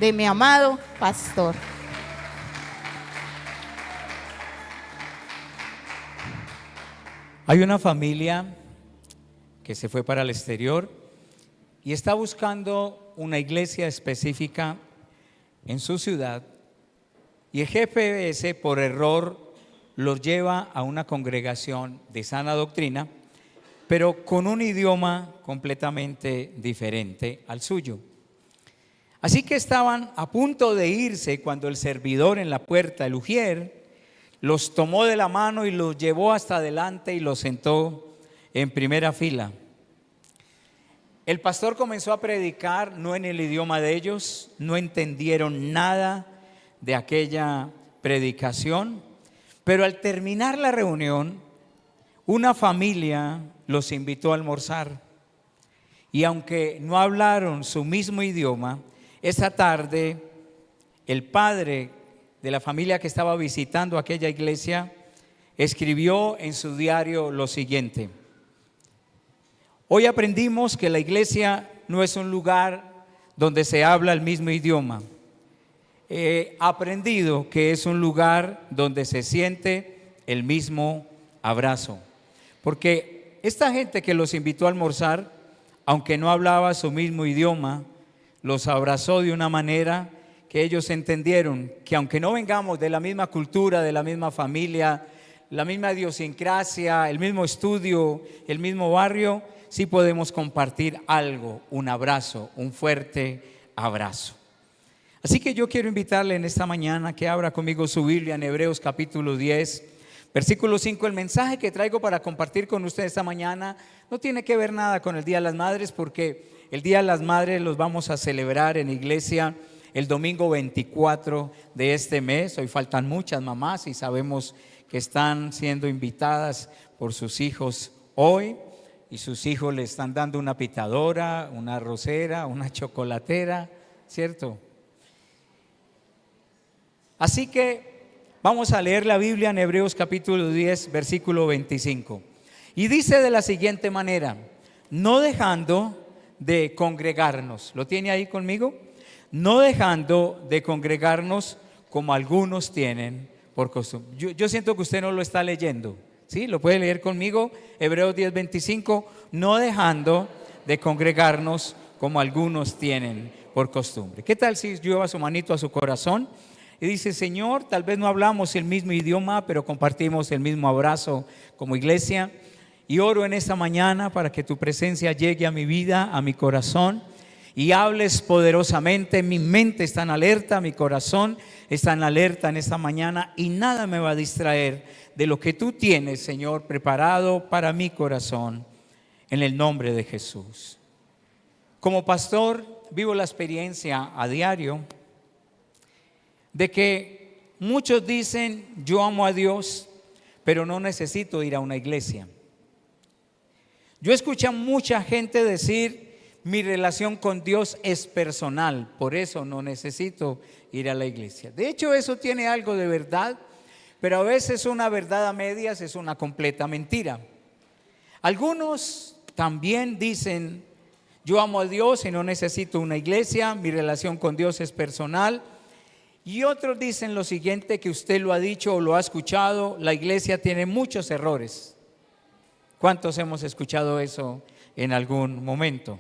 de mi amado pastor. Hay una familia que se fue para el exterior y está buscando una iglesia específica en su ciudad, y el GPS por error los lleva a una congregación de sana doctrina, pero con un idioma completamente diferente al suyo. Así que estaban a punto de irse cuando el servidor en la puerta, el ujier, los tomó de la mano y los llevó hasta adelante y los sentó en primera fila. El pastor comenzó a predicar no en el idioma de ellos, no entendieron nada de aquella predicación, pero al terminar la reunión, una familia los invitó a almorzar. Y aunque no hablaron su mismo idioma, esa tarde el padre de la familia que estaba visitando aquella iglesia escribió en su diario lo siguiente: hoy aprendimos que la iglesia no es un lugar donde se habla el mismo idioma. He aprendido que es un lugar donde se siente el mismo abrazo. Porque esta gente que los invitó a almorzar, aunque no hablaba su mismo idioma, los abrazó de una manera que ellos entendieron que aunque no vengamos de la misma cultura, de la misma familia, la misma idiosincrasia, el mismo estudio, el mismo barrio, sí podemos compartir algo, un abrazo, un fuerte abrazo. Así que yo quiero invitarle en esta mañana que abra conmigo su Biblia en Hebreos capítulo 10, versículo 5. El mensaje que traigo para compartir con ustedes esta mañana no tiene que ver nada con el Día de las Madres, porque el Día de las Madres los vamos a celebrar en iglesia el domingo 24 de este mes. Hoy faltan muchas mamás y sabemos que están siendo invitadas por sus hijos hoy, y sus hijos le están dando una pitadora, una arrocera, una chocolatera, ¿cierto? Así que vamos a leer la Biblia en Hebreos capítulo 10, versículo 25. Y dice de la siguiente manera: no dejando de congregarnos. ¿Lo tiene ahí conmigo? No dejando de congregarnos como algunos tienen por costumbre. Yo siento que usted no lo está leyendo. ¿Sí? ¿Lo puede leer conmigo? Hebreos 10, 25. No dejando de congregarnos como algunos tienen por costumbre. ¿Qué tal si lleva su manito a su corazón y dice: Señor, tal vez no hablamos el mismo idioma, pero compartimos el mismo abrazo como iglesia? Y oro en esta mañana para que tu presencia llegue a mi vida, a mi corazón, y hables poderosamente. Mi mente está en alerta, mi corazón está en alerta en esta mañana, y nada me va a distraer de lo que tú tienes, Señor, preparado para mi corazón, en el nombre de Jesús. Como pastor vivo la experiencia a diario de que muchos dicen: yo amo a Dios, pero no necesito ir a una iglesia. Yo escucho a mucha gente decir: mi relación con Dios es personal, por eso no necesito ir a la iglesia. De hecho, eso tiene algo de verdad, pero a veces una verdad a medias es una completa mentira. Algunos también dicen: yo amo a Dios y no necesito una iglesia, mi relación con Dios es personal. Y otros dicen lo siguiente, que usted lo ha dicho o lo ha escuchado: la iglesia tiene muchos errores. ¿Cuántos hemos escuchado eso en algún momento?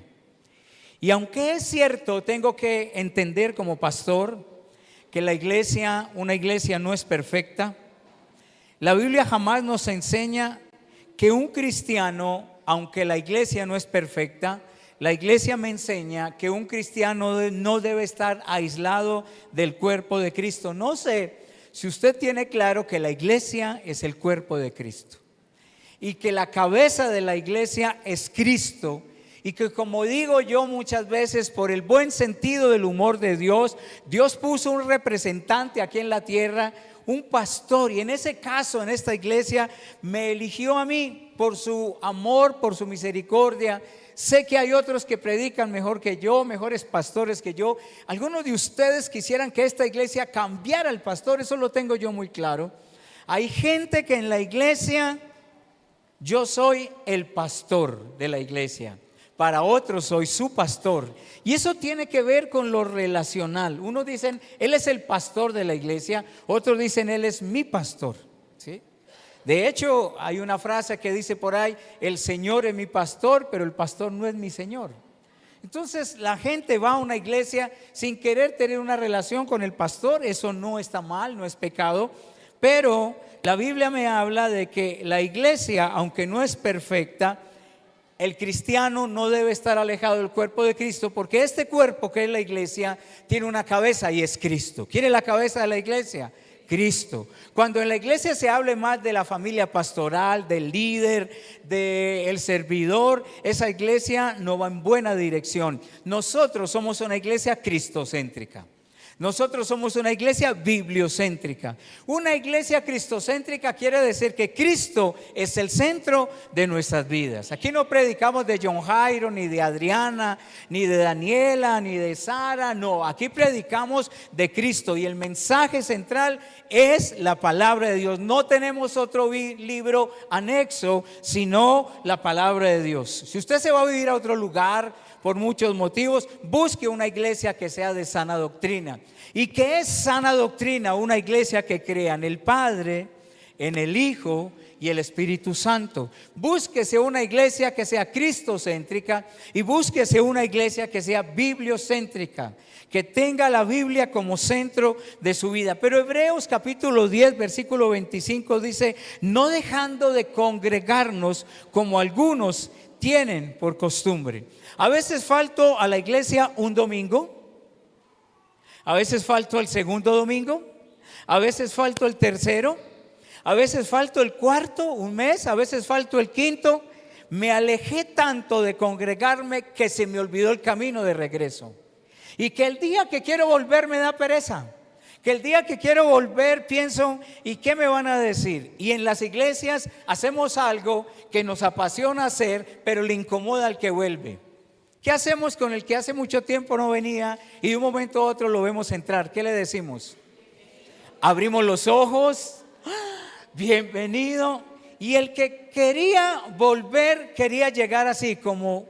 Y aunque es cierto, tengo que entender como pastor que la iglesia, una iglesia no es perfecta. La Biblia jamás nos enseña que un cristiano, aunque la iglesia no es perfecta, la iglesia me enseña que un cristiano no debe estar aislado del cuerpo de Cristo. No sé si usted tiene claro que la iglesia es el cuerpo de Cristo y que la cabeza de la iglesia es Cristo, y que, como digo yo muchas veces, por el buen sentido del humor de Dios, Dios puso un representante aquí en la tierra, un pastor, y en ese caso, en esta iglesia, me eligió a mí por su amor, por su misericordia. Sé que hay otros que predican mejor que yo, mejores pastores que yo. Algunos de ustedes quisieran que esta iglesia cambiara al pastor, eso lo tengo yo muy claro. Hay gente que en la iglesia, yo soy el pastor de la iglesia, para otros soy su pastor. Y eso tiene que ver con lo relacional. Unos dicen, él es el pastor de la iglesia, otros dicen, él es mi pastor, ¿sí? De hecho, hay una frase que dice por ahí, el Señor es mi pastor, pero el pastor no es mi Señor. Entonces la gente va a una iglesia sin querer tener una relación con el pastor. Eso no está mal, no es pecado, pero la Biblia me habla de que la iglesia, aunque no es perfecta, el cristiano no debe estar alejado del cuerpo de Cristo, porque este cuerpo que es la iglesia tiene una cabeza y es Cristo. ¿Quién es la cabeza de la iglesia? Cristo. Cuando en la iglesia se hable más de la familia pastoral, del líder, del servidor, esa iglesia no va en buena dirección. Nosotros somos una iglesia cristocéntrica. Nosotros somos una iglesia bibliocéntrica. Una iglesia cristocéntrica quiere decir que Cristo es el centro de nuestras vidas. Aquí no predicamos de John Jairo, ni de Adriana, ni de Daniela, ni de Sara. No, aquí predicamos de Cristo y el mensaje central es la palabra de Dios. No tenemos otro libro anexo, sino la palabra de Dios. Si usted se va a vivir a otro lugar, por muchos motivos, busque una iglesia que sea de sana doctrina. ¿Y qué es sana doctrina? Una iglesia que crea en el Padre, en el Hijo y el Espíritu Santo. Búsquese una iglesia que sea cristocéntrica y búsquese una iglesia que sea bibliocéntrica, que tenga la Biblia como centro de su vida. Pero Hebreos capítulo 10 versículo 25 dice, no dejando de congregarnos como algunos tienen por costumbre. A veces falto a la iglesia un domingo, a veces falto el segundo domingo, a veces falto el tercero, a veces falto el cuarto, un mes, a veces falto el quinto. Me alejé tanto de congregarme que se me olvidó el camino de regreso. Y que el día que quiero volver me da pereza. Que el día que quiero volver pienso, ¿y qué me van a decir? Y en las iglesias hacemos algo que nos apasiona hacer, pero le incomoda al que vuelve. ¿Qué hacemos con el que hace mucho tiempo no venía y de un momento a otro lo vemos entrar? ¿Qué le decimos? Abrimos los ojos, bienvenido. Y el que quería volver, quería llegar así como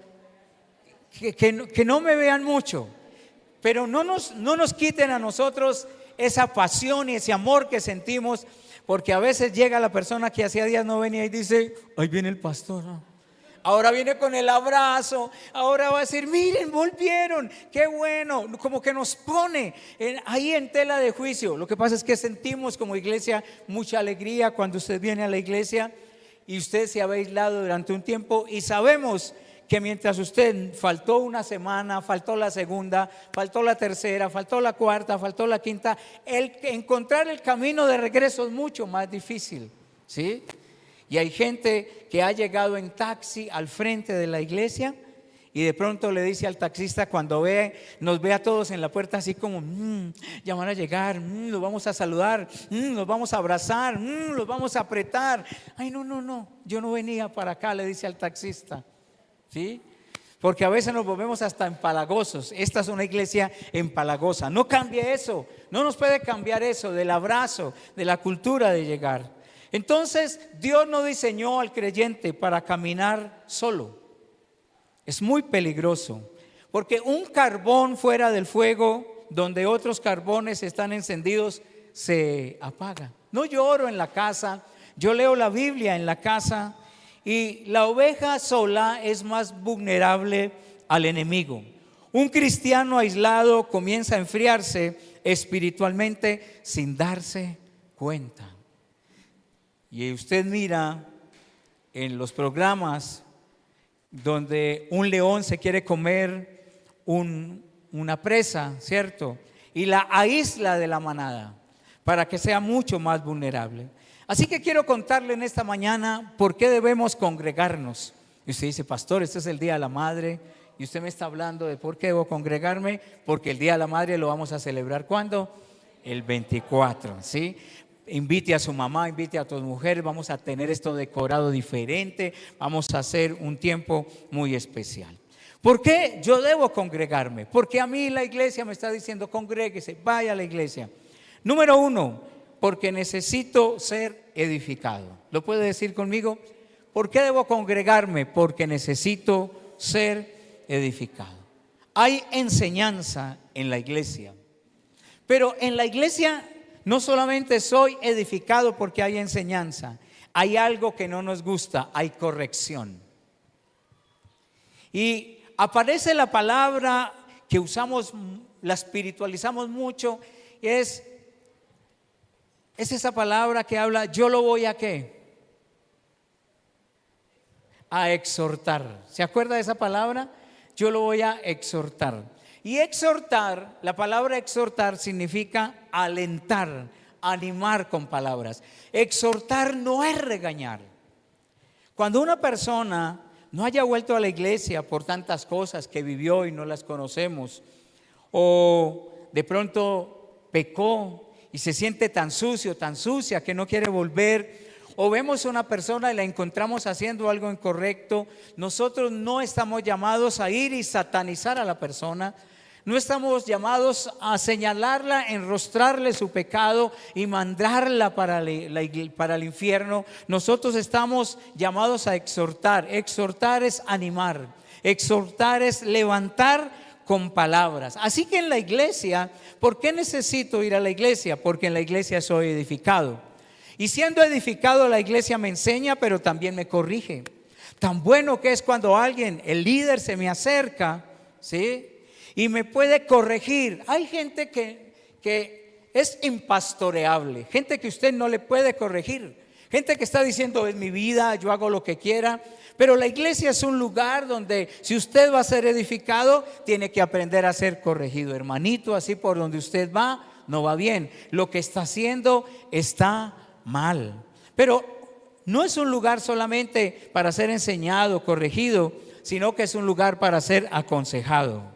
que no me vean mucho. Pero no nos quiten a nosotros esa pasión y ese amor que sentimos, porque a veces llega la persona que hacía días no venía y dice, ahí viene el pastor, ¿no? Ahora viene con el abrazo, ahora va a decir, miren, volvieron, qué bueno, como que nos pone ahí en tela de juicio. Lo que pasa es que sentimos como iglesia mucha alegría cuando usted viene a la iglesia y usted se había aislado durante un tiempo, y sabemos que mientras usted faltó una semana, faltó la segunda, faltó la tercera, faltó la cuarta, faltó la quinta, encontrar el camino de regreso es mucho más difícil, ¿sí? Y hay gente que ha llegado en taxi al frente de la iglesia y de pronto le dice al taxista cuando nos ve a todos en la puerta así como, ya van a llegar, los vamos a saludar, los vamos a abrazar, los vamos a apretar. Ay, no, yo no venía para acá, le dice al taxista, ¿sí? Porque a veces nos volvemos hasta empalagosos. Esta es una iglesia empalagosa. No cambie eso, no nos puede cambiar eso del abrazo, de la cultura de llegar. Entonces, Dios no diseñó al creyente para caminar solo. Es muy peligroso, porque un carbón fuera del fuego, donde otros carbones están encendidos, se apaga. No lloro en la casa, yo leo la Biblia en la casa, y la oveja sola es más vulnerable al enemigo. Un cristiano aislado comienza a enfriarse espiritualmente sin darse cuenta. Y usted mira en los programas donde un león se quiere comer una presa, ¿cierto? Y la aísla de la manada para que sea mucho más vulnerable. Así que quiero contarle en esta mañana por qué debemos congregarnos. Y usted dice, pastor, este es el Día de la Madre y usted me está hablando de por qué debo congregarme, porque el Día de la Madre lo vamos a celebrar ¿cuándo? El 24, ¿sí? Invite a su mamá, invite a tus mujeres, vamos a tener esto decorado diferente, vamos a hacer un tiempo muy especial. ¿Por qué yo debo congregarme? Porque a mí la iglesia me está diciendo, congréguese, vaya a la iglesia. Número 1, porque necesito ser edificado. ¿Lo puede decir conmigo? ¿Por qué debo congregarme? Porque necesito ser edificado. Hay enseñanza en la iglesia, pero en la iglesia no solamente soy edificado porque hay enseñanza, hay algo que no nos gusta, hay corrección. Y aparece la palabra que usamos, la espiritualizamos mucho, es esa palabra que habla, yo lo voy a ¿qué? A exhortar. ¿Se acuerda de esa palabra? Yo lo voy a exhortar. Y exhortar, la palabra exhortar significa alentar, animar con palabras. Exhortar no es regañar. Cuando una persona no haya vuelto a la iglesia por tantas cosas que vivió y no las conocemos, o de pronto pecó y se siente tan sucio, tan sucia que no quiere volver, o vemos a una persona y la encontramos haciendo algo incorrecto, nosotros no estamos llamados a ir y satanizar a la persona. No estamos llamados a señalarla, enrostrarle su pecado y mandarla para el infierno. Nosotros estamos llamados a exhortar. Exhortar es animar. Exhortar es levantar con palabras. Así que en la iglesia, ¿por qué necesito ir a la iglesia? Porque en la iglesia soy edificado. Y siendo edificado, la iglesia me enseña, pero también me corrige. Tan bueno que es cuando alguien, el líder, se me acerca, ¿sí?, y me puede corregir. Hay gente que es impastoreable, gente que usted no le puede corregir, gente que está diciendo es mi vida, yo hago lo que quiera. Pero la iglesia es un lugar donde si usted va a ser edificado, tiene que aprender a ser corregido. Hermanito, así por donde usted va, no va bien. Lo que está haciendo está mal. Pero no es un lugar solamente para ser enseñado, corregido, sino que es un lugar para ser aconsejado.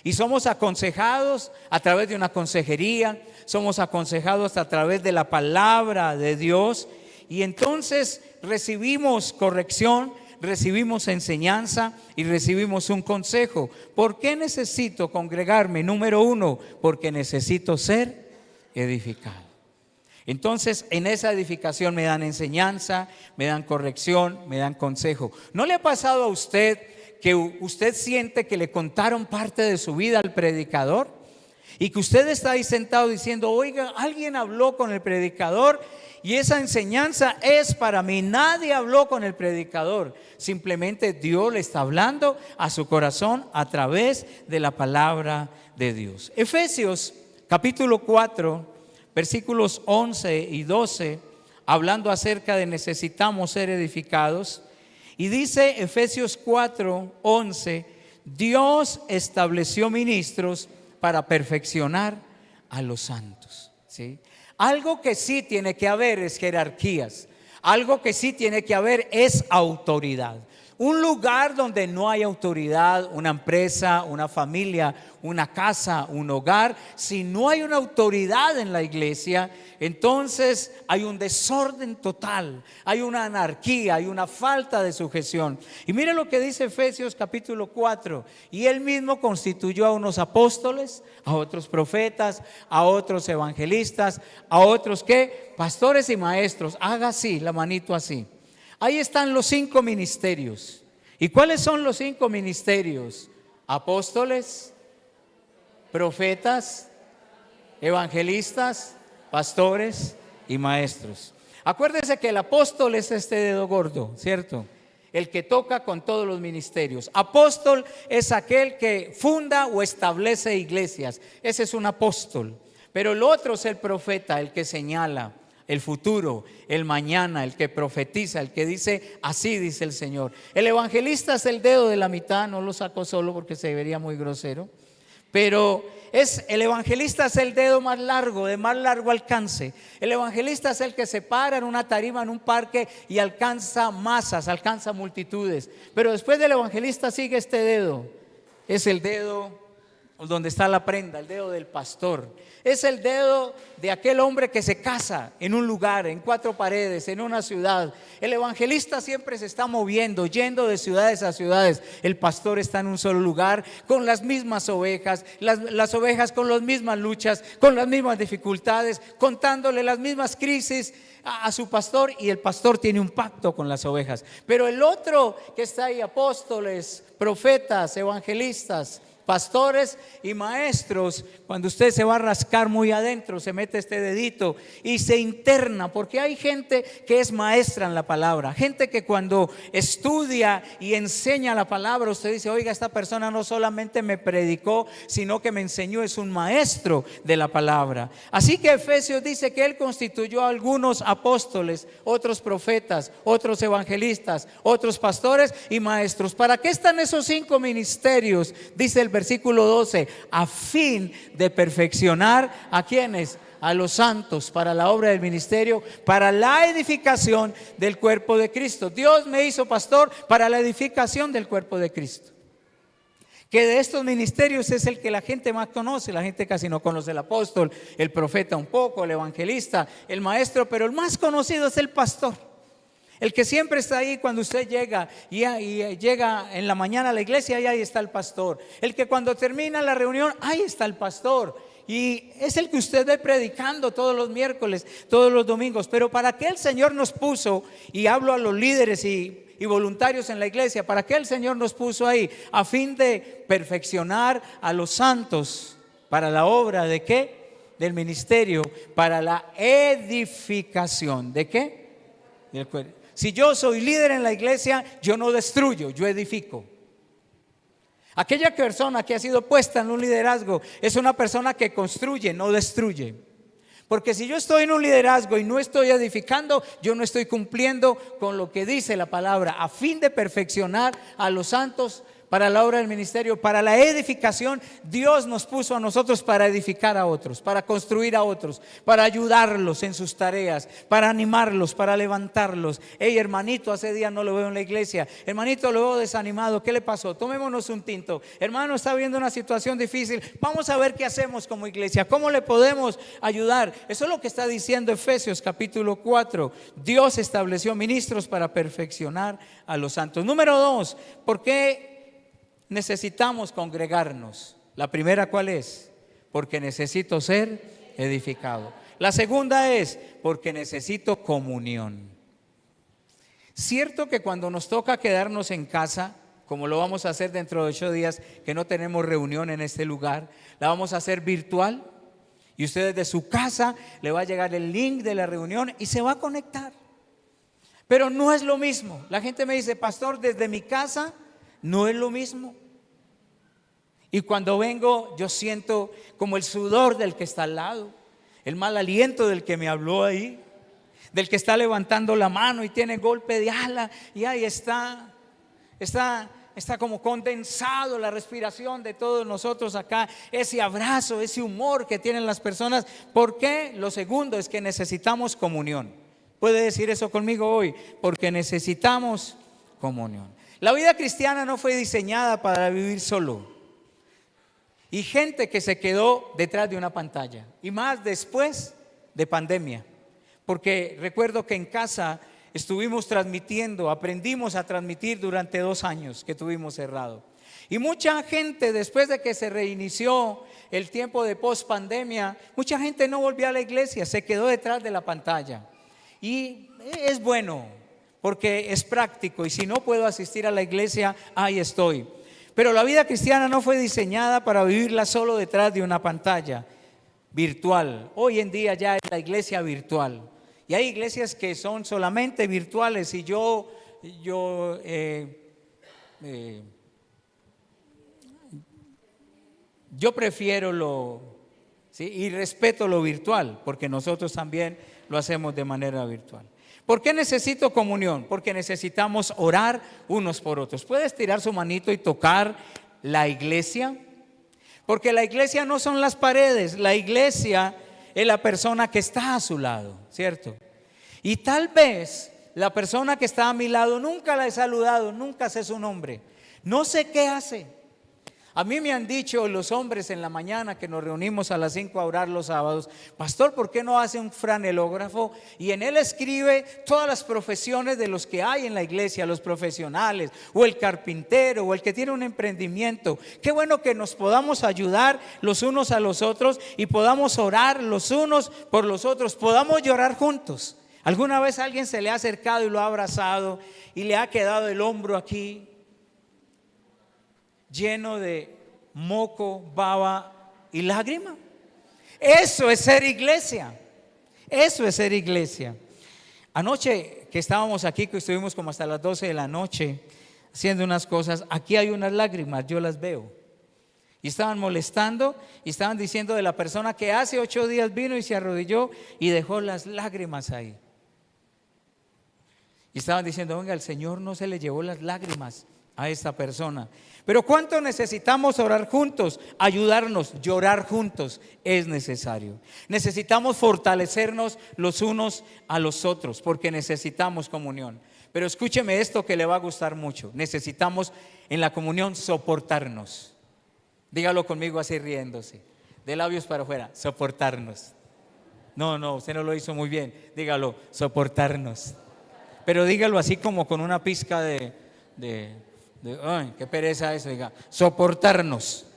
Y somos aconsejados a través de una consejería, somos aconsejados a través de la palabra de Dios. Y entonces recibimos corrección, recibimos enseñanza y recibimos un consejo. ¿Por qué necesito congregarme? Número uno, porque necesito ser edificado. Entonces en esa edificación me dan enseñanza, me dan corrección, me dan consejo. ¿No le ha pasado a usted que usted siente que le contaron parte de su vida al predicador y que usted está ahí sentado diciendo, oiga, alguien habló con el predicador y esa enseñanza es para mí? Nadie habló con el predicador, simplemente Dios le está hablando a su corazón a través de la palabra de Dios. Efesios capítulo 4 versículos 11 y 12, hablando acerca de necesitamos ser edificados. Y dice Efesios 4:11, Dios estableció ministros para perfeccionar a los santos, ¿sí? Algo que sí tiene que haber es jerarquías. Algo que sí tiene que haber es autoridad. Un lugar donde no hay autoridad, una empresa, una familia, una casa, un hogar, si no hay una autoridad en la iglesia, entonces hay un desorden total, hay una anarquía, hay una falta de sujeción. Y mire lo que dice Efesios capítulo 4, y él mismo constituyó a unos apóstoles, a otros profetas, a otros evangelistas, a otros ¿qué? Pastores y maestros. Haga así, la manito así. Ahí están los 5 ministerios. ¿Y cuáles son los 5 ministerios? Apóstoles, profetas, evangelistas, pastores y maestros. Acuérdese que el apóstol es este dedo gordo, ¿cierto? El que toca con todos los ministerios. Apóstol es aquel que funda o establece iglesias. Ese es un apóstol. Pero el otro es el profeta, el que señala el futuro, el mañana, el que profetiza, el que dice, así dice el Señor. El evangelista es el dedo de la mitad, no lo saco solo porque se vería muy grosero, pero el evangelista es el dedo más largo, de más largo alcance. El evangelista es el que se para en una tarima, en un parque y alcanza masas, alcanza multitudes. Pero después del evangelista sigue este dedo, es el dedo donde está la prenda, el dedo del pastor. Es el dedo de aquel hombre que se casa en un lugar, en 4 paredes, en una ciudad. El evangelista siempre se está moviendo, yendo de ciudades a ciudades. El pastor está en un solo lugar, con las mismas ovejas, las ovejas con las mismas luchas, con las mismas dificultades, contándole las mismas crisis a su pastor, y el pastor tiene un pacto con las ovejas. Pero el otro que está ahí, apóstoles, profetas, evangelistas, pastores y maestros, cuando usted se va a rascar muy adentro, se mete este dedito y se interna, porque hay gente que es maestra en la palabra, gente que cuando estudia y enseña la palabra, usted dice: oiga, esta persona no solamente me predicó, sino que me enseñó, es un maestro de la palabra. Así que Efesios dice que él constituyó a algunos apóstoles, otros profetas, otros evangelistas, otros pastores y maestros. ¿Para qué están esos 5 ministerios? Dice el versículo 12: a fin de perfeccionar a quienes, a los santos, para la obra del ministerio, para la edificación del cuerpo de Cristo. Dios me hizo pastor para la edificación del cuerpo de Cristo. Que de estos ministerios es el que la gente más conoce. La gente casi no conoce el apóstol, el profeta un poco, el evangelista, el maestro, pero el más conocido es el pastor. El que siempre está ahí cuando usted llega y llega en la mañana a la iglesia, y ahí está el pastor. El que cuando termina la reunión, ahí está el pastor. Y es el que usted ve predicando todos los miércoles, todos los domingos. Pero ¿para qué el Señor nos puso? Y hablo a los líderes y voluntarios en la iglesia. ¿Para qué el Señor nos puso ahí? A fin de perfeccionar a los santos para la obra ¿de qué? Del ministerio, para la edificación. ¿De qué? Del cuerpo. Si yo soy líder en la iglesia, yo no destruyo, yo edifico. Aquella persona que ha sido puesta en un liderazgo es una persona que construye, no destruye. Porque si yo estoy en un liderazgo y no estoy edificando, yo no estoy cumpliendo con lo que dice la palabra, a fin de perfeccionar a los santos para la obra del ministerio, para la edificación. Dios nos puso a nosotros para edificar a otros, para construir a otros, para ayudarlos en sus tareas, para animarlos, para levantarlos. Hey, hermanito, hace días no lo veo en la iglesia. Hermanito, lo veo desanimado. ¿Qué le pasó? Tomémonos un tinto. Hermano, está viendo una situación difícil. Vamos a ver qué hacemos como iglesia. ¿Cómo le podemos ayudar? Eso es lo que está diciendo Efesios capítulo 4. Dios estableció ministros para perfeccionar a los santos. Número 2, ¿por qué necesitamos congregarnos? La primera, ¿cuál es? Porque necesito ser edificado. La segunda es porque necesito comunión. Cierto que cuando nos toca quedarnos en casa, como lo vamos a hacer dentro de 8 días, que no tenemos reunión en este lugar, la vamos a hacer virtual, y usted desde su casa le va a llegar el link de la reunión y se va a conectar. Pero no es lo mismo. La gente me dice: pastor, desde mi casa no es lo mismo. Y cuando vengo, yo siento como el sudor del que está al lado, el mal aliento del que me habló ahí, del que está levantando la mano y tiene golpe de ala, y ahí está como condensado la respiración de todos nosotros acá, ese abrazo, ese humor que tienen las personas. ¿Por qué? Lo segundo es que necesitamos comunión. ¿Puede decir eso conmigo hoy? Porque necesitamos comunión. La vida cristiana no fue diseñada para vivir solo. Y gente que se quedó detrás de una pantalla, y más después de pandemia. Porque recuerdo que en casa estuvimos transmitiendo, aprendimos a transmitir durante 2 años que tuvimos cerrado. Y mucha gente, después de que se reinició el tiempo de post pandemia, mucha gente no volvió a la iglesia, se quedó detrás de la pantalla. Y es bueno, porque es práctico, y si no puedo asistir a la iglesia, ahí estoy. Pero la vida cristiana no fue diseñada para vivirla solo detrás de una pantalla virtual. Hoy en día ya es la iglesia virtual, y hay iglesias que son solamente virtuales, y yo prefiero y respeto lo virtual, porque nosotros también lo hacemos de manera virtual. ¿Por qué necesito comunión? Porque necesitamos orar unos por otros. ¿Puede estirar su manito y tocar la iglesia? Porque la iglesia no son las paredes, la iglesia es la persona que está a su lado, ¿cierto? Y tal vez la persona que está a mi lado nunca la he saludado, nunca sé su nombre, no sé qué hace. A mí me han dicho los hombres en la mañana que nos reunimos a las 5 a orar los sábados: pastor, ¿por qué no hace un franelógrafo y en él escribe todas las profesiones de los que hay en la iglesia, los profesionales, o el carpintero, o el que tiene un emprendimiento? Qué bueno que nos podamos ayudar los unos a los otros y podamos orar los unos por los otros, podamos llorar juntos. ¿Alguna vez a alguien se le ha acercado y lo ha abrazado y le ha quedado el hombro aquí lleno de moco, baba y lágrima? Eso es ser iglesia. Eso es ser iglesia. Anoche que estábamos aquí, que estuvimos como hasta las 12 de la noche haciendo unas cosas, aquí hay unas lágrimas, yo las veo. Y estaban molestando y estaban diciendo de la persona que hace 8 días vino y se arrodilló y dejó las lágrimas ahí. Y estaban diciendo: venga, el Señor no se le llevó las lágrimas a esta persona. Pero ¿cuánto necesitamos orar juntos? Ayudarnos, llorar juntos es necesario. Necesitamos fortalecernos los unos a los otros porque necesitamos comunión. Pero escúcheme esto que le va a gustar mucho: necesitamos en la comunión soportarnos. Dígalo conmigo así riéndose, de labios para afuera: soportarnos. No, usted no lo hizo muy bien. Dígalo: soportarnos. Pero dígalo así como con una pizca de ay, qué pereza eso. Diga: soportarnos.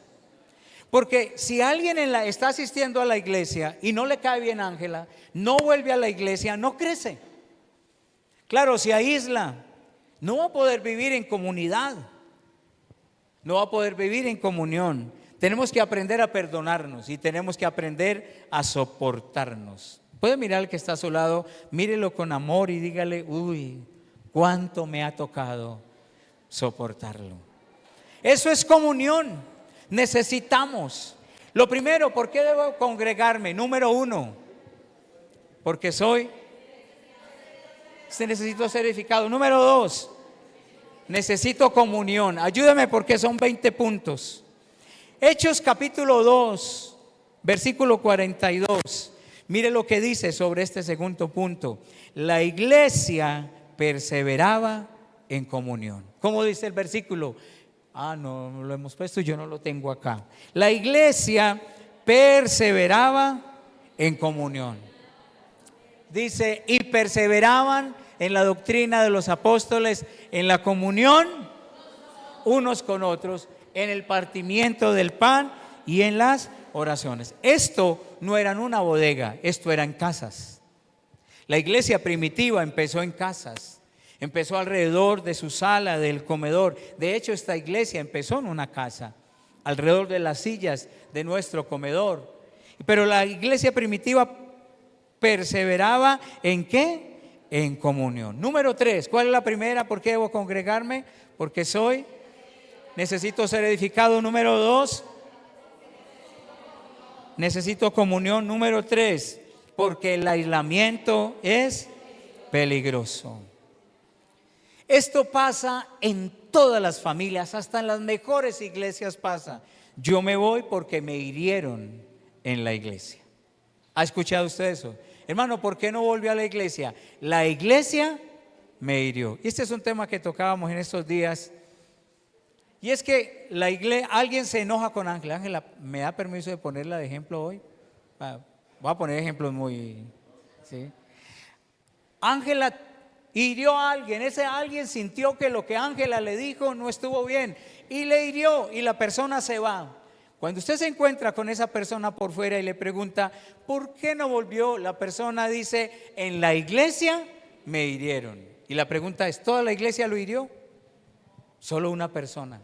Porque si alguien está asistiendo a la iglesia y no le cae bien Ángela, no vuelve a la iglesia, no crece. Claro, se aísla, no va a poder vivir en comunidad, no va a poder vivir en comunión. Tenemos que aprender a perdonarnos y tenemos que aprender a soportarnos. Puede mirar al que está a su lado, mírelo con amor y dígale: uy, cuánto me ha tocado soportarlo. Eso es comunión. Necesitamos. Lo primero, ¿por qué debo congregarme? Número 1, porque necesito ser edificado. Número 2, necesito comunión. Ayúdame porque son 20 puntos. Hechos capítulo 2, versículo 42. Mire lo que dice sobre este segundo punto: la iglesia perseveraba en comunión. ¿Cómo dice el versículo? No lo hemos puesto, yo no lo tengo acá. La iglesia perseveraba en comunión. Dice: y perseveraban en la doctrina de los apóstoles, en la comunión unos con otros, en el partimiento del pan y en las oraciones. Esto no era en una bodega, esto era en casas. La iglesia primitiva empezó en casas. Empezó alrededor de su sala, del comedor. De hecho, esta iglesia empezó en una casa, alrededor de las sillas de nuestro comedor. Pero la iglesia primitiva perseveraba ¿en qué? En comunión. Número 3, ¿cuál es la primera? ¿Por qué debo congregarme? Porque necesito ser edificado. Número 2, necesito comunión. Número 3, porque el aislamiento es peligroso. Esto pasa en todas las familias, hasta en las mejores iglesias pasa. Yo me voy porque me hirieron en la iglesia. ¿Ha escuchado usted eso? Hermano, ¿por qué no volvió a la iglesia? La iglesia me hirió. Y este es un tema que tocábamos en estos días. Y es que la iglesia, alguien se enoja con Ángela. Ángela, ¿me da permiso de ponerla de ejemplo hoy? Voy a poner ejemplos muy... ¿sí? Ángela hirió a alguien. Ese alguien sintió que lo que Ángela le dijo no estuvo bien y le hirió, y la persona se va. Cuando usted se encuentra con esa persona por fuera y le pregunta: ¿por qué no volvió? La persona dice: en la iglesia me hirieron. Y la pregunta es: ¿toda la iglesia lo hirió? Solo una persona.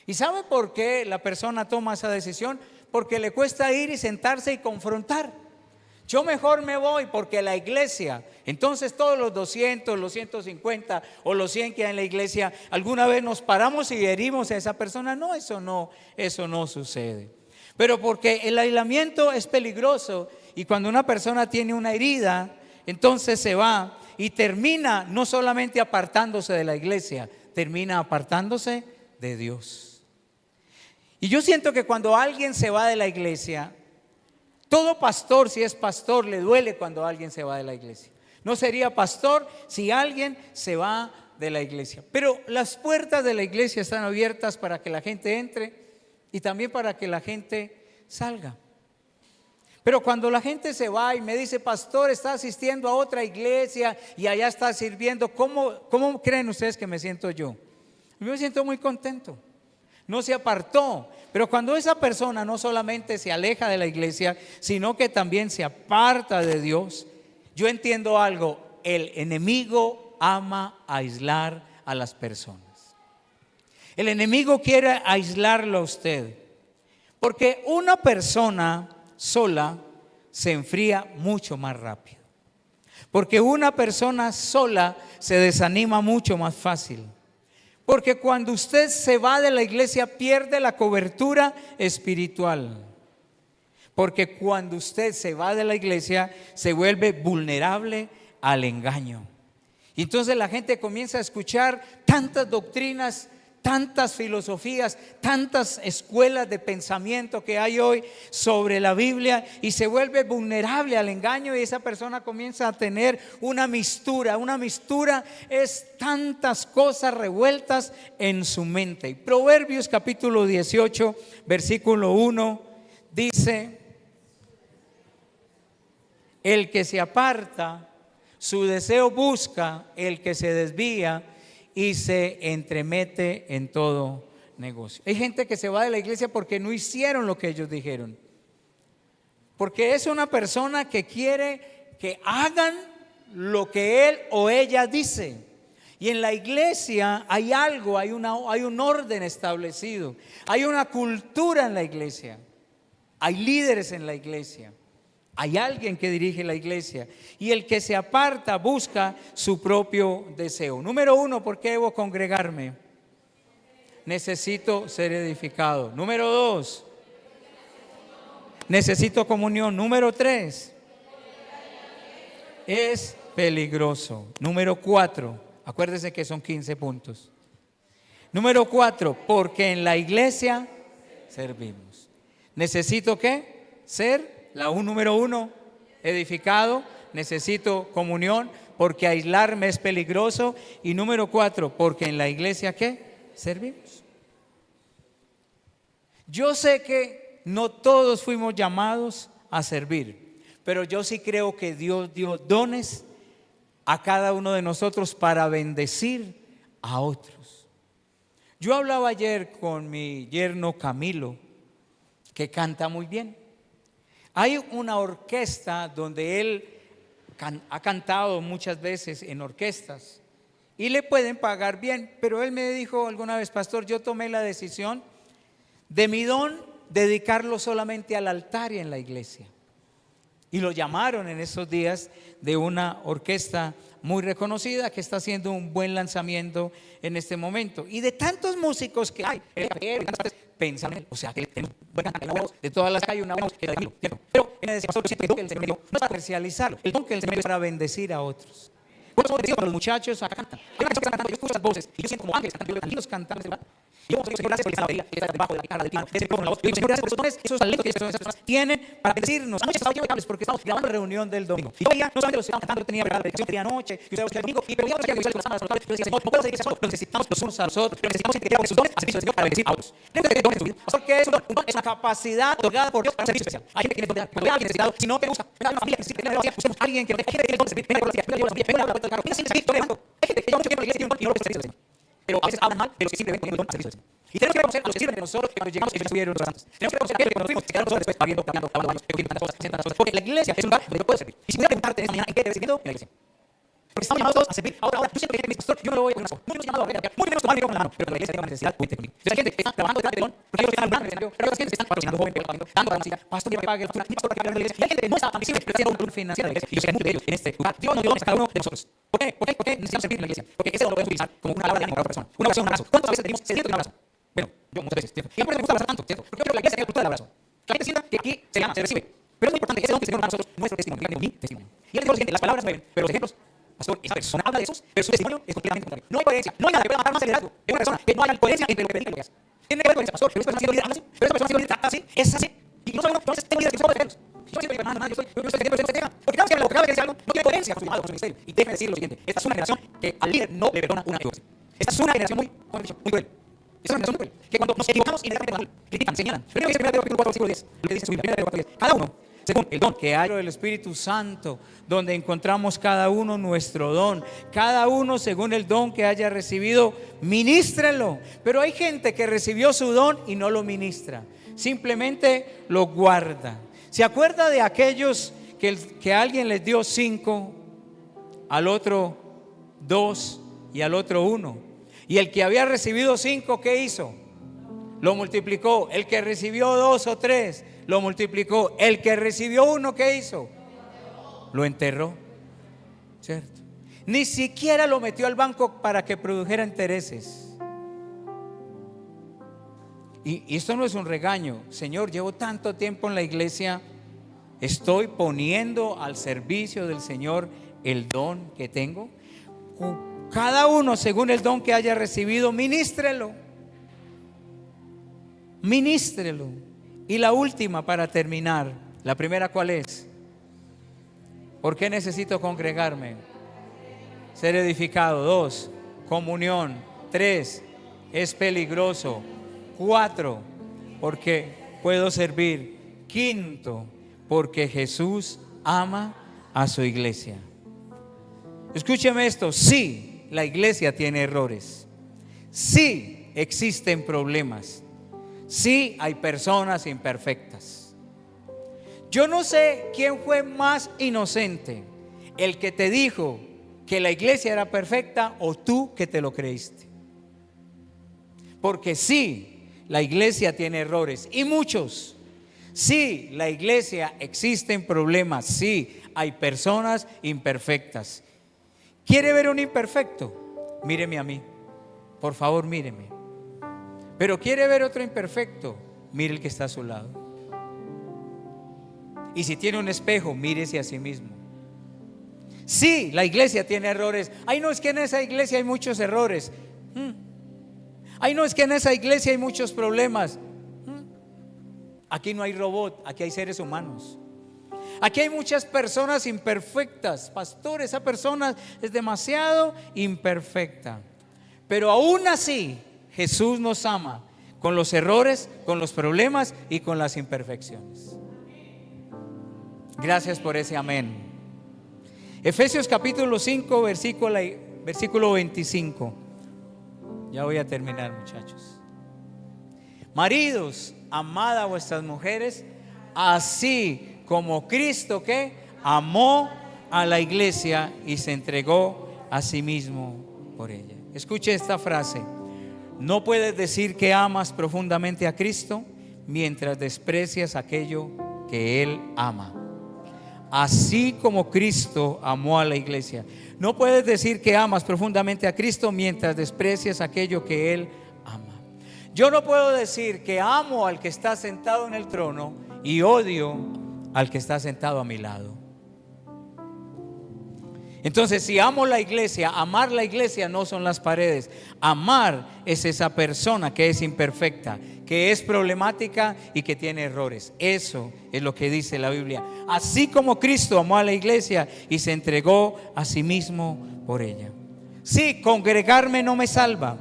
¿Y sabe por qué la persona toma esa decisión? Porque le cuesta ir y sentarse y confrontar. Yo mejor me voy porque la iglesia, entonces todos los 200, los 150 o los 100 que hay en la iglesia, alguna vez nos paramos y herimos a esa persona. No, eso no sucede. Pero porque el aislamiento es peligroso, y cuando una persona tiene una herida, entonces se va y termina no solamente apartándose de la iglesia, termina apartándose de Dios. Y yo siento que cuando alguien se va de la iglesia, todo pastor, si es pastor, le duele cuando alguien se va de la iglesia. No sería pastor si alguien se va de la iglesia. Pero las puertas de la iglesia están abiertas para que la gente entre y también para que la gente salga. Pero cuando la gente se va y me dice, pastor, está asistiendo a otra iglesia y allá está sirviendo, ¿cómo creen ustedes que me siento yo? Yo me siento muy contento. No se apartó. Pero cuando esa persona no solamente se aleja de la iglesia, sino que también se aparta de Dios, yo entiendo algo: el enemigo ama aislar a las personas. El enemigo quiere aislarlo a usted, porque una persona sola se enfría mucho más rápido, porque una persona sola se desanima mucho más fácil, porque cuando usted se va de la iglesia pierde la cobertura espiritual, porque cuando usted se va de la iglesia se vuelve vulnerable al engaño. Y entonces la gente comienza a escuchar tantas doctrinas, tantas filosofías, tantas escuelas de pensamiento que hay hoy sobre la Biblia, y se vuelve vulnerable al engaño, y esa persona comienza a tener una mistura. Una mistura es tantas cosas revueltas en su mente. Y Proverbios capítulo 18 versículo 1 dice: el que se aparta, su deseo busca; el que se desvía y se entremete en todo negocio. Hay gente que se va de la iglesia porque no hicieron lo que ellos dijeron, porque es una persona que quiere que hagan lo que él o ella dice. Y en la iglesia hay algo, hay un orden establecido, hay una cultura en la iglesia, hay líderes en la iglesia, hay alguien que dirige la iglesia, y el que se aparta busca su propio deseo. Número 1, ¿por qué debo congregarme? Necesito ser edificado. Número 2, necesito comunión. Número 3, es peligroso. Número 4, acuérdense que son 15 puntos. Número 4, porque en la iglesia servimos. Necesito ¿qué? Ser número 1, edificado. Necesito comunión, porque aislarme es peligroso. Y número 4, porque en la iglesia ¿qué? Servimos. Yo sé que no todos fuimos llamados a servir, pero yo sí creo que Dios dio dones a cada uno de nosotros para bendecir a otros. Yo hablaba ayer con mi yerno Camilo, que canta muy bien. Hay una orquesta donde él ha cantado muchas veces en orquestas y le pueden pagar bien, pero él me dijo alguna vez: pastor, yo tomé la decisión de mi don dedicarlo solamente al altar y en la iglesia. Y lo llamaron en esos días de una orquesta muy reconocida que está haciendo un buen lanzamiento en este momento. Y de tantos músicos que hay, pensan en él, o sea, que tenemos buena voz, de todas las hay una voz que da Camilo, ¿cierto? Pero en ese pastor, siento que el Señor me dio no es para comercializarlo, el don que el Señor me dio es para bendecir a otros. Por eso bendecido cuando los muchachos acá cantan. Hay una canción que están cantando, yo escucho las voces y yo siento como ángeles cantando, tranquilos cantando, ¿verdad? Y yo, Señor, gracias por esa batería que está debajo de la guitarra, del piano, ese micrófono, la voz. Yo digo, Señor, gracias por esos dones, esos talentos que esas personas tienen para bendecirnos. Anoche estaba lleno de cables porque estamos grabando la reunión del domingo. Y yo veía, no solamente los que estaban cantando, yo tenía la predicación que tenía anoche, que ustedes el domingo, y pero veía que yo con las cámaras, con los cables, yo decía: Señor, no puedo seguir solo, pero necesitamos los unos a los otros, pero necesitamos gente que quiera sus dones al servicio del Señor para bendecir a otros. Debe tener dones en su vida. Pastor, ¿qué es un don? Un don es una capacidad otorgada por Dios para un servicio especial. Hay gente que tiene don, cuando ve a alguien necesitado, si no te gusta, ven a una familia que necesita, ven a busquemos a alguien que no tenga, hay gente que tiene don de servir, ven a la iglesia, ven a la familia, ven a la puerta del carro, ven a servir, don de banco. Hay gente que lleva mucho tiempo en la iglesia y tiene un don y no lo presta al servicio del Señor. Pero a veces hablan mal de los que simplemente tienen el don al servicio del Señor. Y tenemos que reconocer a los que sirven de nosotros que cuando llegamos ellos estuvieron los santos. Tenemos que reconocer a aquellos que cuando fuimos se quedaron nosotros después pariendo, cambiando, lavando baños, recogiendo tantas cosas, haciendo tantas cosas. Porque la iglesia es un lugar donde yo puedo servir. Y si pudiera preguntarte esta mañana en qué debes servir, en la iglesia. Porque estamos llamados todos a servir. Ahora, yo siento que hay gente que me dice: pastor, yo no lo voy a poner una sola. Muy menos llamado a ver, muy menos tomar mi con la mano. Pero cuando la iglesia tenga una necesidad, cuente conmigo. Entonces hay gente que está trabajando detrás del telón, porque ellos están alumbrando el escenario, pero hay otras gente que están patrocinando joven, pagando, dando para la música, pastor, que pague la factura, ni pastor para que pague la iglesia. Y hay gente que no está tan visible, pero está haciendo un financiero de la iglesia. Y yo sé que hay muchos de ellos en este lugar. Dios nos dio dones a cada uno de nosotros. ¿Por qué? ¿Por qué necesitamos servir en la iglesia? Porque ese don lo podemos utilizar como una palabra de ánimo para otra persona. Una oración, un abrazo. ¿Cuántas veces pedimos sediento de un abrazo? Bueno, yo muchas veces, ¿cierto? Y a mí me gusta abrazar tanto, ¿cierto? Porque yo creo que la iglesia tiene la cultura del abrazo. Que la gente sienta que aquí se llama, se recibe. Pero es muy importante que ese don que el Señor nos da a nosotros, nuestro testimonio, mi testimonio. Y él dijo lo siguiente: las palabras mueven, pero los ejemplos. Pastor, esa persona habla de esos, pero su testimonio es completamente contrario. No hay coherencia, no hay nada que pueda matar más el liderazgo de una persona, que no haya coherencia entre lo que predica y lo que hace. Tiene que haber coherencia, pastor, pero esta persona ha sido líder, habla así, pero esta persona ha sido líder, trata así, es así. Y no solo entonces tengo líderes que son defenderlos. Yo siempre digo: hermano, yo estoy defendiendo este tema, porque cada vez que habla, cada vez que dice algo, no tiene coherencia con su llamado, con su ministerio. Y déjeme decir lo siguiente: esta es una generación que al líder no le perdona una equivocación. Esta es una generación muy cruel. Es una generación muy cruel, que cuando nos equivocamos y critican, señalan. Primero dice 1 Pedro 4, versículo 10. Lo que dice 1 Pedro 4, 10. Cada uno, según el don que hay del Espíritu Santo, donde encontramos cada uno nuestro don. Cada uno según el don que haya recibido, ministrelo. Pero hay gente que recibió su don y no lo ministra. Simplemente lo guarda. ¿Se acuerda de aquellos que alguien les dio 5, al otro 2 y al otro 1? Y el que había recibido 5, ¿qué hizo? Lo multiplicó. El que recibió 2 o 3, lo multiplicó. El que recibió 1, ¿qué hizo? Lo enterró. ¿Cierto? Ni siquiera lo metió al banco para que produjera intereses. Y esto no es un regaño. Señor, llevo tanto tiempo en la iglesia, estoy poniendo al servicio del Señor el don que tengo. Cada uno según el don que haya recibido, ministrelo. Ministrelo. Y la última para terminar. La primera, ¿cuál es? ¿Por qué necesito congregarme? Ser edificado. 2, comunión. 3, es peligroso. 4, porque puedo servir. 5, porque Jesús ama a su iglesia. Escúcheme esto. Sí, la iglesia tiene errores. Sí, existen problemas. Sí, hay personas imperfectas. Yo no sé quién fue más inocente, el que te dijo que la iglesia era perfecta o tú que te lo creíste. Porque sí, la iglesia tiene errores y muchos. Sí, la iglesia existen problemas. Sí, hay personas imperfectas. ¿Quiere ver un imperfecto? Míreme a mí. Por favor, míreme. Pero ¿quiere ver otro imperfecto? Mire el que está a su lado. Y si tiene un espejo, mírese a sí mismo. Sí, la iglesia tiene errores. Ay, no, es que en esa iglesia hay muchos errores. Ay, no, es que en esa iglesia hay muchos problemas. Aquí no hay robot, aquí hay seres humanos. Aquí hay muchas personas imperfectas. Pastor, esa persona es demasiado imperfecta. Pero aún así, Jesús nos ama con los errores, con los problemas y con las imperfecciones. Gracias por ese amén. Efesios capítulo 5, versículo 25. Ya voy a terminar, muchachos. Maridos, amad a vuestras mujeres, así como Cristo que amó a la iglesia y se entregó a sí mismo por ella. Escuche esta frase. No puedes decir que amas profundamente a Cristo mientras desprecias aquello que Él ama. Así como Cristo amó a la iglesia. No puedes decir que amas profundamente a Cristo mientras desprecias aquello que Él ama. Yo no puedo decir que amo al que está sentado en el trono y odio al que está sentado a mi lado. Entonces, si amo la iglesia, amar la iglesia no son las paredes. Amar es esa persona que es imperfecta, que es problemática y que tiene errores. Eso es lo que dice la Biblia. Así como Cristo amó a la iglesia y se entregó a sí mismo por ella. Sí, congregarme no me salva,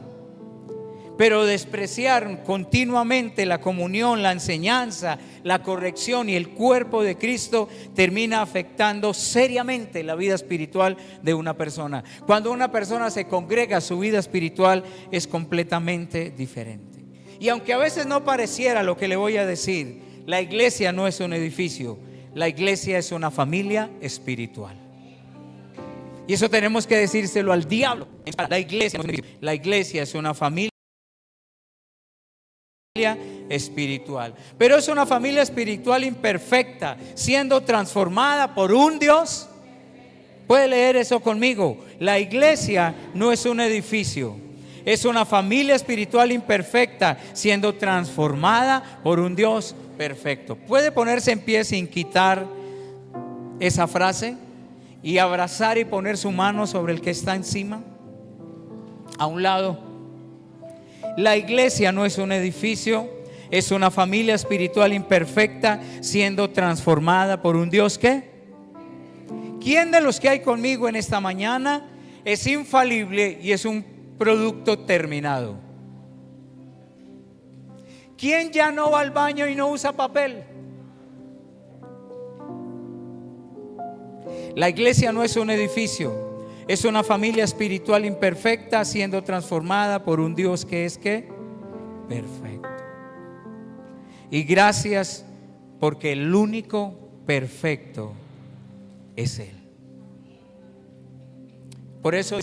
pero despreciar continuamente la comunión, la enseñanza, la corrección y el cuerpo de Cristo termina afectando seriamente la vida espiritual de una persona. Cuando una persona se congrega, su vida espiritual es completamente diferente. Y aunque a veces no pareciera lo que le voy a decir, la iglesia no es un edificio, la iglesia es una familia espiritual. Y eso tenemos que decírselo al diablo. La iglesia es una familia espiritual, pero es una familia espiritual imperfecta, siendo transformada por un Dios. Puede leer eso conmigo. La iglesia no es un edificio, es una familia espiritual imperfecta, siendo transformada por un Dios perfecto. Puede ponerse en pie sin quitar esa frase y abrazar y poner su mano sobre el que está encima, a un lado. La iglesia no es un edificio, es una familia espiritual imperfecta, siendo transformada por un Dios que. ¿Quién de los que hay conmigo en esta mañana es infalible y es un producto terminado? ¿Quién ya no va al baño y no usa papel? La iglesia no es un edificio, es una familia espiritual imperfecta siendo transformada por un Dios que es ¿qué? Perfecto. Y gracias porque el único perfecto es Él. Por eso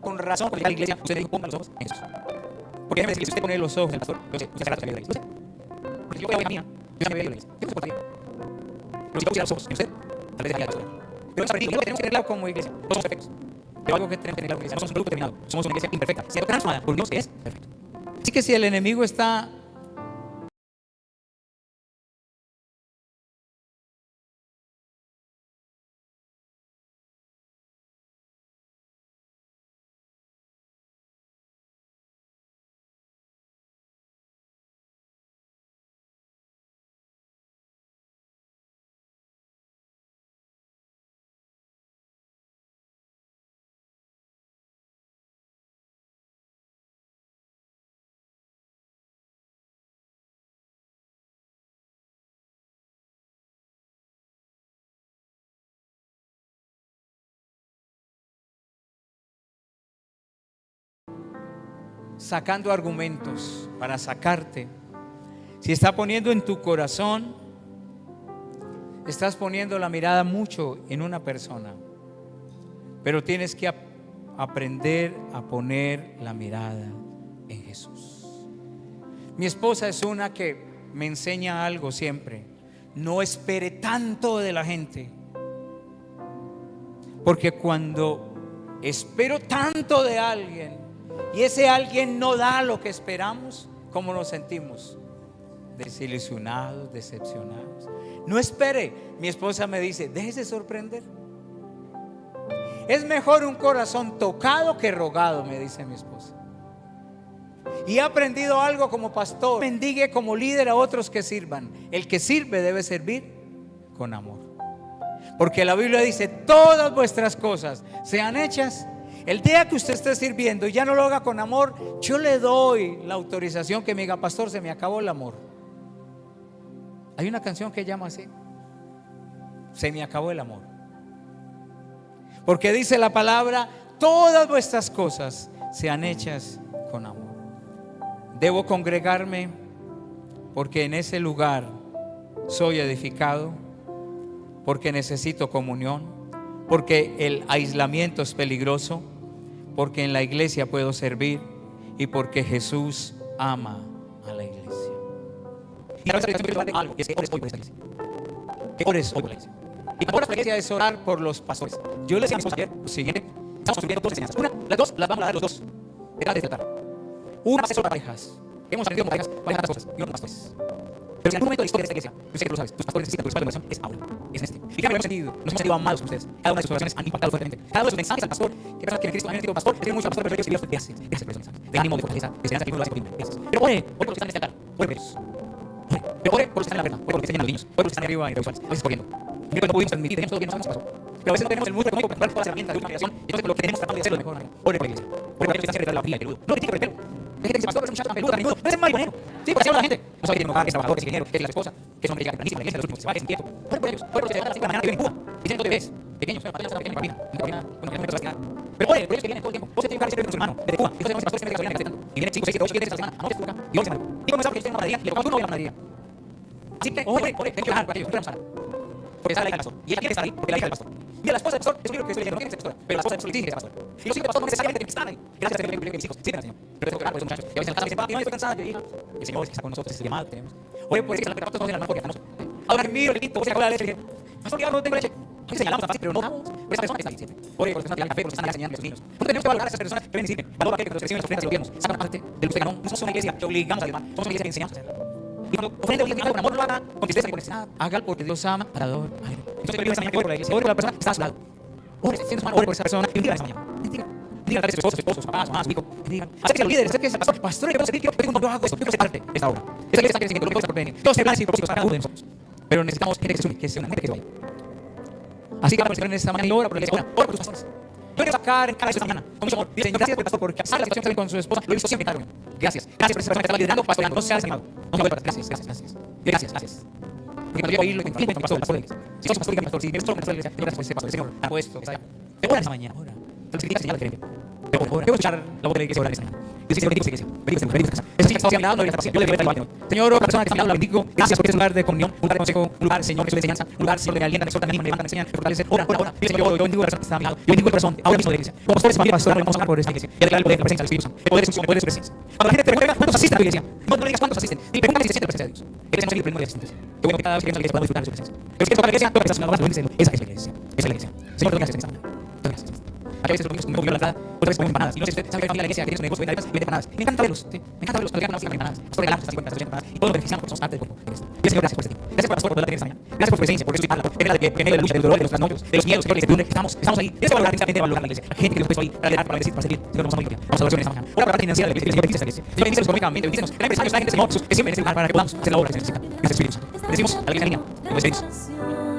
con razón, porque la iglesia, usted dijo, ponga los ojos en Jesús. Porque déjeme decirle, si usted pone los ojos en el pastor, usted se agarra la iglesia. Porque yo voy a la mía, yo me voy a la iglesia. Yo se portaría. Pero si yo pusiera los ojos en usted, tal vez dejaría la iglesia. Pero lo que tenemos que tener claro como iglesia, no somos perfectos. Pero algo que tenemos que tener claro como iglesia, no somos un producto terminado, somos una iglesia imperfecta, siendo transformada por Dios que es perfecto. Así que si el enemigo está sacando argumentos para sacarte, si está poniendo en tu corazón, estás poniendo la mirada mucho en una persona, pero tienes que aprender a poner la mirada en Jesús. Mi esposa es una que me enseña algo siempre: no espere tanto de la gente, porque cuando espero tanto de alguien y ese alguien no da lo que esperamos, ¿cómo nos sentimos? Desilusionados, decepcionados. No espere. Mi esposa me dice: déjese sorprender. Es mejor un corazón tocado que rogado, me dice mi esposa. Y he aprendido algo como pastor: bendigue como líder a otros que sirvan. El que sirve debe servir con amor, porque la Biblia dice: todas vuestras cosas sean hechas. El día que usted esté sirviendo y ya no lo haga con amor, yo le doy la autorización que me diga: pastor, se me acabó el amor. Hay una canción que llama así: se me acabó el amor. Porque dice la palabra: todas vuestras cosas sean hechas con amor. Debo congregarme porque en ese lugar soy edificado, porque necesito comunión, porque el aislamiento es peligroso, porque en la iglesia puedo servir y porque Jesús ama a la iglesia. Y a veces algo, es que ores hoy por esta iglesia. Que ores hoy por la iglesia. Y para orar por la iglesia es orar por los pastores. Yo les decía a mi esposa ayer lo siguiente: estamos subiendo dos enseñanzas. Las dos las vamos a dar los dos detrás de esta tarde. Una va a ser sobre parejas. Hemos aprendido como parejas las cosas, y no como pastores. Pero si en algún momento de la historia de esta iglesia, yo sé que tú lo sabes, tus pastores necesitan tu respaldo de oración, es ahora, es en este. Y claro, nos hemos sentido amados por ustedes. Cada una de sus oraciones han impactado fuertemente. Cada uno de sus mensajes al pastor, que personas que en Cristo han sentido pastor, le tienen mucho al pastor, pero ellos Dios, gracias por ese mensaje. De ánimo, de fortaleza, de esperanza, que uno lo hace por ti. Gracias. Pero ore por los que están en este altar, ore por ellos. Pero ore por los que están en la verga, ore por los que están en los niños, ore por los que están arriba en audiovisuales, a veces corriendo. Mira que no pudimos transmitir, tenemos todo lo que no sabemos qué pasó. Pero a veces no tenemos el mundo económico para comprar todas las herramientas de última generación, y entonces lo que tenemos tratando de hacerlo de mejor manera. Ore por la iglesia, ore por la iglesia que está la pila, el peludo. No critique por el pelo. Hay gente que dice: pastor, es un chato tan peludo, tan menudo. No es mariconero. Sí, porque habla la gente. No sabe que tiene un hogar, que es trabajador, que es ingeniero, que es la esposa, que son que llegan tempranísimo a la iglesia, los últimos que se va, que es inquieto. Ore por ellos, ore por los que se levantan a las 5 de la mañana que viven en Cuba y tienen 2 bebés pequeños, pero para pequeños para mí, pero ore por ellos que vienen todo el tiempo. Vos tenés que siempre con su hermano desde Cuba. Entonces tenemos pastores siempre que gasolina que y vienen 5, 6, 7, 8, 10 veces a la semana. Anoche estuvo acá y hoy se mandó. Y comenzamos que ellos tienen una panadería y le tocamos tú no voy a la panadería. Así que ore, tengo que orar por ellos, no Sara, porque está la hija del pastor y ella quiere estar ahí porque la hija del pastor. Y a la esposa del pastor, es un libro que estoy leyendo, no tiene que ser pastora, pero la esposa del pastor le exige que sea pastor. Y los hijos del pastor no necesariamente tienen que estar ahí. Gracias a Dios que mis hijos sirven al Señor. Pero tengo que orar por esos muchachos. Y a veces en la casa me dicen: papi, no estoy cansada, yo hija. Y el Señor es que está con nosotros, ese llamado que tenemos. Ore por eso, que los pastores no nos porque estamos. Ahora que miro el tinto, voy a comer la leche y dije: pastor, ya no tengo leche. Aquí señalamos tan fácil, pero no damos por esa persona que está ahí siempre. Ore por las personas que dan café, por los que están enseñando a sus niños. Nosotros tenemos que valorar a esas personas que ven y sirven. Valora aquel que nos reciben las ofrendas y los diezmos. Sacan parte de lo que ganó. No somos una iglesia que obligamos a diezmar, somos una iglesia que enseñamos a hacerlo. Y cuando ofrende o algo con amor, no lo haga con tristeza ni con necesidad. Hágalo porque Dios ama para dar a él. Entonces yo esa mañana que ore por la iglesia, ore por la persona que está a su lado. Ore, siente su mano, ore por esa persona y bendiga esa mañana. Diga tal vez su esposo, su papá, su mamá, su hijo. Digan, acérquese a los líderes, acérquese al pastor. Pastor, yo puedo servir, yo hago esto, yo ser parte de esta obra. Esta iglesia está creciendo, lo que está por venir. Todos planes y propósitos para cada uno de nosotros. Pero necesitamos gente que se une, que se una, gente que se vaya. Así que vamos a en esta mañana y ora por la iglesia, ora por tus pastores. Yo quiero sacar en cara esta mañana, con mucho amor. Dice, Señor, gracias por el pastor, porque sabe la situación que está con su esposa. Lo he visto siempre en cada reunión. Gracias. Gracias por esa persona que estaba liderando, pastoreando. No se ha desanimado. No se ha vuelto. Gracias, gracias, gracias. Gracias, gracias. Porque cuando yo voy a ir, lo encuentro con el pastor de la iglesia. Si sos pastor, dígame, pastor, si eres solo pastor de la iglesia, Señor, gracias por ese pastor. Señor, ha puesto que está allá. Te ora esta mañana, ora. Te lo significa señal diferente. Pero ora. Quiero escuchar la voz de la iglesia orar esta mañana. Dice, Señor, bendigo esta iglesia. Bendigo esta iglesia. Esa chica que está mirando, yo le doy la Señor. Señor, la persona que está mirando, la bendigo. Gracias porque es un lugar de comunión, un lugar de consejo, un lugar, Señor, de enseñanza, un lugar, Señor, de alientan, exhortan, animan, levantan, enseñan, fortalecen. Ora, ora, ora. Dice, Señor, yo bendigo a la persona que está mirando. Yo bendigo el corazón, ahora mismo de la iglesia. Como pastores, familia pastoral, vamos a orar por esta iglesia. Y a declarar el poder, la presencia del Espíritu Santo. El poder de su unción, el poder de su presencia. Cuando la gente te pregunta cuántos asisten a tu iglesia, no le digas cuántos asisten. Y pregúntale si se siente la presencia de Dios. Eres el número de asistentes. Qué bueno que cada vez que vengas a la iglesia podamos disfrutar de su presencia. Pero si quieres tocar la iglesia, toca que estás mirando, bendice. Esa es la iglesia. Esa es la iglesia. Señor, te doy gracias en esta mañana. Te doy gracias. A veces los domingos conmigo la entrada, otras veces como empanadas. Y no sé si usted sabe que familia de la iglesia que tiene su negocio, vende empanadas. Me encanta verlos, ¿sí? Me encanta verlos cuando llegan a empanadas. Pastor regalos, estas 50, 80 empanadas. Y todos nos beneficiamos porque somos parte del cuerpo de Cristo. Y Señor, gracias por este tiempo. Gracias por pastor por poder tener esta mañana. Gracias por su presencia, porque eso habla. En medio de la lucha, del dolor, de los trasnochos, de los miedos, Señor, de la incertidumbre, estamos ahí. Gracias por valorar intensamente, valorar la iglesia. La gente que nos puso ahí para liderar, para bendecir, para servir. Señor, vamos a morir. Vamos a oración esta mañana. Ora por la parte financiera de la iglesia, Señor, bendice esta iglesia. Señor, bendice económicamente, bendícenos. Trae empresarios, trae gente, Señor, Jesús, que siempre en este lugar para que podamos hacer la obra que se necesita. Gracias, Espíritu Santo. Bendecimos a la iglesia niña. Bendecimos.